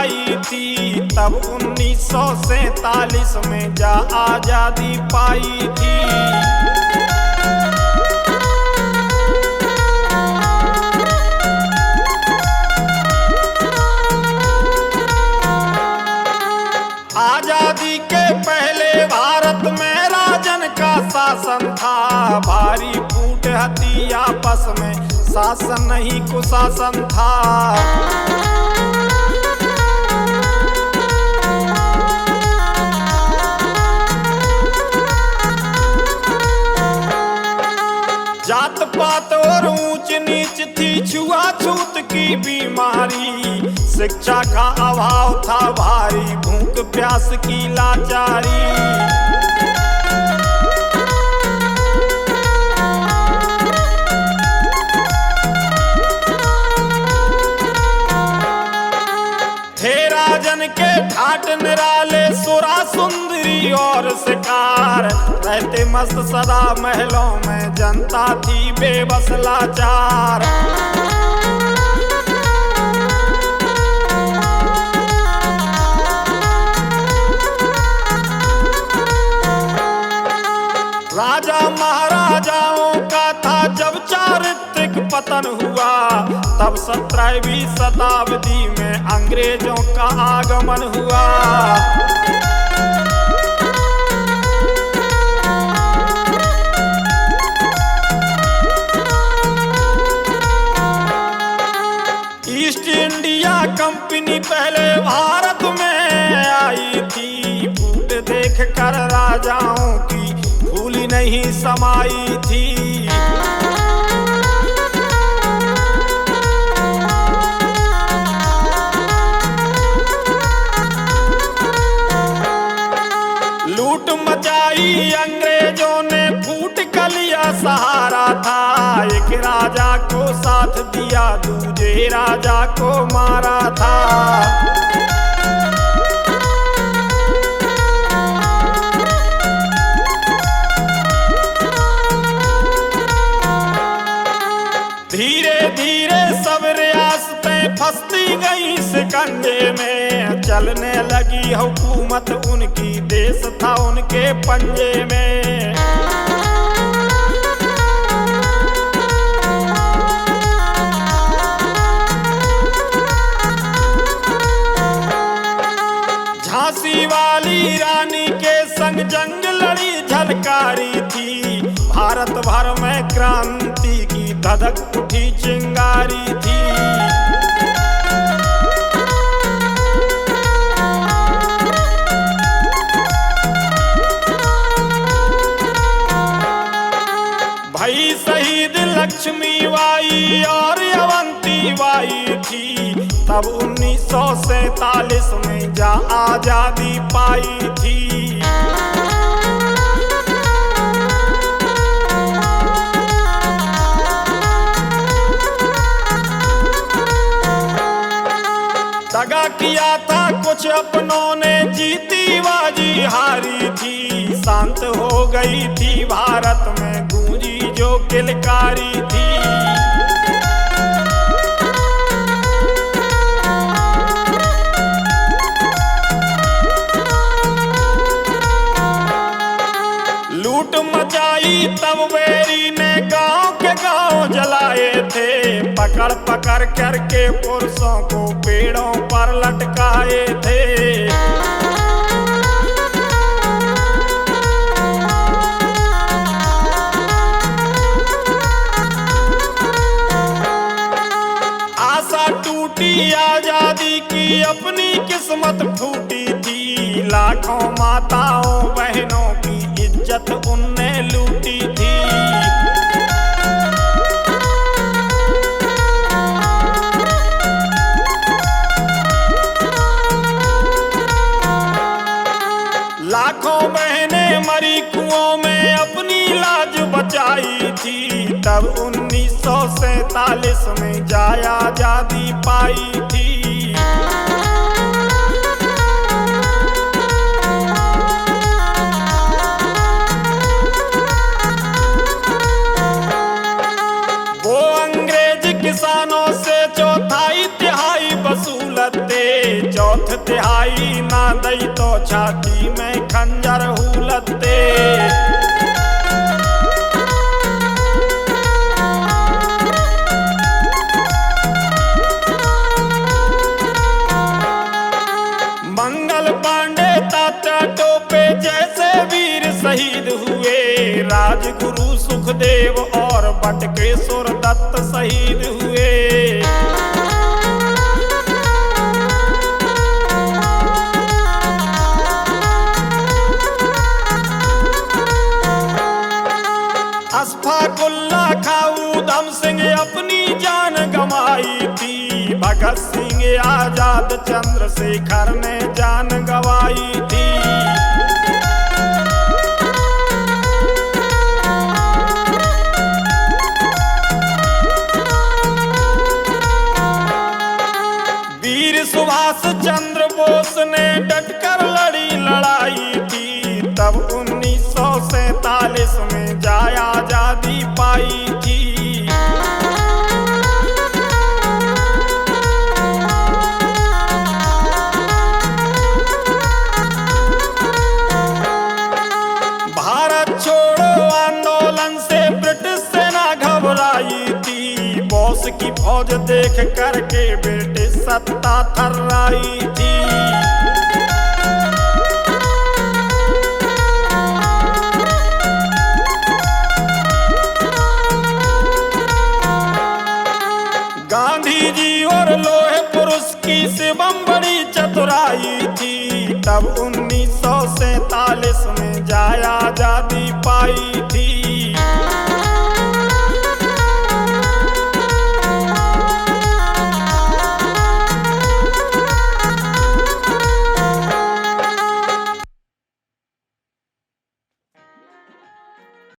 आई थी, तब 1947 में जा आजादी पाई थी। आजादी के पहले भारत में राजन का शासन था, भारी फूट हती आपस में, शासन नहीं कुशासन था। जात पात और ऊंच नीच थी, छुआछूत की बीमारी, शिक्षा का अभाव था भारी, भूख प्यास की लाचारी। थे राजन के ठाट निराले, सुरा सुंदरी और शिकार, रहते मस्त सदा महलों में, जनता थी बेबस लाचार। राजा महाराजाओं का था जब चारित्रिक पतन हुआ, तब 17वीं शताब्दी में अंग्रेजों का आगमन हुआ। ईस्ट इंडिया कंपनी पहले भारत में आई थी, फूट देख कर राजाओं की भूली नहीं समाई थी। लूट मचाई अंग्रेजों ने, फूट कलिया सहारा था, एक राजा को साथ दिया, दूजे राजा को मारा था। धीरे धीरे सब रियासतें फंसती गई शिकंजे में, चलने लगी हुकूमत उनकी, देश था उनके पंजे में। झांसी वाली रानी के संग जंग लड़ी झलकारी थी, भारत भर में क्रांति की धधक उठी चिंगारी थी। भई शहीद लक्ष्मी बाई और अवंती बाई थी, तब 1947 में जा आजादी पाई थी। दगा किया था कुछ अपनों ने, जीती बाजी हारी थी, शांत हो गई थी भारत में, गूंजी जो किलकारी थी। लूट मचाई तब बेरी ने, गांव के गांव जलाए थे, पकड़ पकड़ करके पुरुषों को पेड़ों पर लटकाए थे। आशा टूटी आजादी की, अपनी किस्मत फूटी थी, लाखों माताओं बहनों की इज्जत उनने लूटी थी। लाखों बहनें मरी कुओं में, अपनी लाज बचाई थी, तब 1947 में जा आजादी पाई थी। वो अंग्रेज किसानों से चौथाई तिहाई वसूलत थे, चौथ तिहाई ना दई तो छाती में खंजर हुलते। मंगल पांडे तात्या टोपे जैसे वीर शहीद हुए। राजगुरु सुखदेव और बटकेश्वर दत्त शहीद हुए। अशफाकुल्ला खां उधम सिंह अपनी जान गंवाई थी। भगत सिंह आजाद चंद्रशेखर ने जान गंवाई थी। वीर सुभाष चंद्र बोस ने डटकर लड़ी लड़ाई थी। तब 1947 में जाया आजादी पाई थी। भारत छोड़ो आंदोलन से ब्रिटिश सेना घबराई थी। बॉस की फौज देख करके ब्रिटिश सत्ता थर्राई थी। गांधी जी और लोहे पुरुष की शिवम बड़ी चतुराई थी। तब 1947 में जाया आजादी पाई थी।